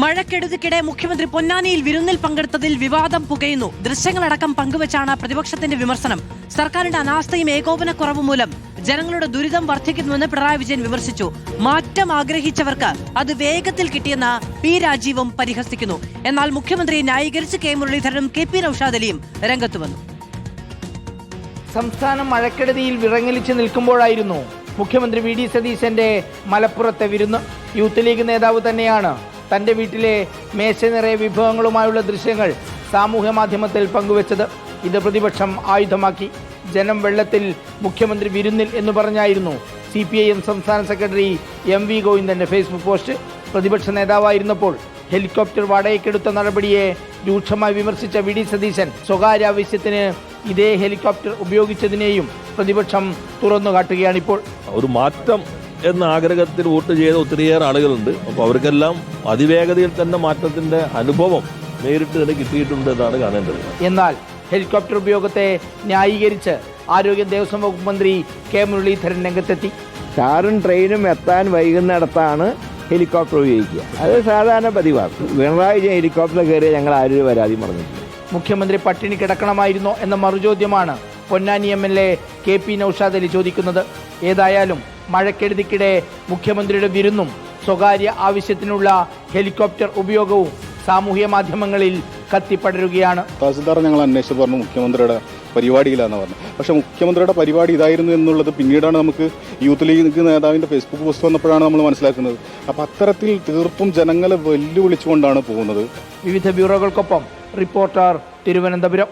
മഴക്കെടുതിക്കിടെ മുഖ്യമന്ത്രി പൊന്നാനിയിൽ വിരുന്നിൽ പങ്കെടുത്തതിൽ വിവാദം പുകയുന്നു. ദൃശ്യങ്ങളടക്കം പങ്കുവച്ചാണ് പ്രതിപക്ഷത്തിന്റെ വിമർശനം. സർക്കാരിന്റെ അനാസ്ഥയും ഏകോപനക്കുറവും മൂലം ജനങ്ങളുടെ ദുരിതം വർദ്ധിക്കുന്നുവെന്ന് പിണറായി വിജയൻ വിമർശിച്ചു. മാറ്റം ആഗ്രഹിച്ചവർക്ക് അത് വേഗത്തിൽ കിട്ടിയെന്ന് പി രാജീവും പരിഹസിക്കുന്നു. എന്നാൽ മുഖ്യമന്ത്രിയെ ന്യായീകരിച്ച് കെ മുരളീധരനും കെ പി നൌഷാദ് അലിയും രംഗത്തു വന്നു. സംസ്ഥാനം മഴക്കെടുതിയിൽ വിറങ്ങലിച്ച് നിൽക്കുമ്പോഴായിരുന്നു മുഖ്യമന്ത്രി വി ഡി സതീശന്റെ മലപ്പുറത്തെ വിരുന്ന്. യൂത്ത് ലീഗ് നേതാവ് തന്നെയാണ് തന്റെ വീട്ടിലെ മേശ നിറയെ വിഭവങ്ങളുമായുള്ള ദൃശ്യങ്ങൾ സാമൂഹ്യ മാധ്യമത്തിൽ പങ്കുവച്ചത്. ഇത് പ്രതിപക്ഷം ആയുധമാക്കി. ജനം വെള്ളത്തിൽ, മുഖ്യമന്ത്രി വിരുന്നിൽ എന്ന് പറഞ്ഞായിരുന്നു CPIM സംസ്ഥാന സെക്രട്ടറി MV ഗോവിന്ദന്റെ ഫേസ്ബുക്ക് പോസ്റ്റ്. പ്രതിപക്ഷ നേതാവായിരുന്നപ്പോൾ ഹെലികോപ്റ്റർ വാടകയ്ക്കെടുത്ത നടപടിയെ രൂക്ഷമായി വിമർശിച്ച വി ഡി സതീശൻ സ്വകാര്യ ആവശ്യത്തിന് ഇതേ ഹെലികോപ്റ്റർ ഉപയോഗിച്ചതിനെയും പ്രതിപക്ഷം തുറന്നുകാട്ടുകയാണിപ്പോൾ. ഒരു മാറ്റം എന്ന ആഗ്രഹത്തിൽ വോട്ട് ചെയ്ത ഒത്തിരിയേറെ ആളുകളുണ്ട്. അപ്പോൾ അവർക്കെല്ലാം അതിവേഗതയിൽ തന്നെ മാറ്റത്തിന്റെ അനുഭവം നേരിട്ട് തന്നെ കിട്ടിയിട്ടുണ്ട് എന്നാണ് കാണേണ്ടത്. എന്നാൽ ഹെലികോപ്റ്റർ ഉപയോഗത്തെ ന്യായീകരിച്ച് ആരോഗ്യ ദേവസ്വം വകുപ്പ് മന്ത്രി കെ മുരളീധരൻ രംഗത്തെത്തി. കാറും ട്രെയിനും എത്താൻ വൈകുന്നിടത്താണ് ഹെലികോപ്റ്റർ ഉപയോഗിക്കുക. അത് സാധാരണ പതിവാണ്. പിണറായി വിജയൻ ഹെലികോപ്റ്റർ കയറിയ ഞങ്ങൾ ആരും പരാതി പറഞ്ഞിട്ടില്ല. മുഖ്യമന്ത്രി പട്ടിണി കിടക്കണമായിരുന്നോ എന്ന മറുചോദ്യമാണ് Ponnani MLA K P Noushad Ali ചോദിക്കുന്നത്. ഏതായാലും മഴക്കെടുതിക്കിടെ മുഖ്യമന്ത്രിയുടെ വിരുന്നും സ്വകാര്യ ആവശ്യത്തിനുള്ള ഹെലികോപ്റ്റർ ഉപയോഗവും സാമൂഹ്യ മാധ്യമങ്ങളിൽ കത്തിപ്പടരുകയാണ്. തഹസിൽദാർ ഞങ്ങൾ അന്വേഷിച്ച് പറഞ്ഞു മുഖ്യമന്ത്രിയുടെ പരിപാടിയിലാണെന്ന് പറഞ്ഞു. പക്ഷേ മുഖ്യമന്ത്രിയുടെ പരിപാടി ഇതായിരുന്നു എന്നുള്ളത് പിന്നീടാണ് നമുക്ക് യൂത്ത് ലീഗ് നേതാവിൻ്റെ ഫേസ്ബുക്ക് പോസ്റ്റ് വന്നപ്പോഴാണ് നമ്മൾ മനസ്സിലാക്കുന്നത്. അപ്പോൾ അത്തരത്തിൽ തീർത്തും ജനങ്ങളെ വെല്ലുവിളിച്ചുകൊണ്ടാണ് പോകുന്നത്. വിവിധ ബ്യൂറോകൾക്കൊപ്പം റിപ്പോർട്ടർ തിരുവനന്തപുരം.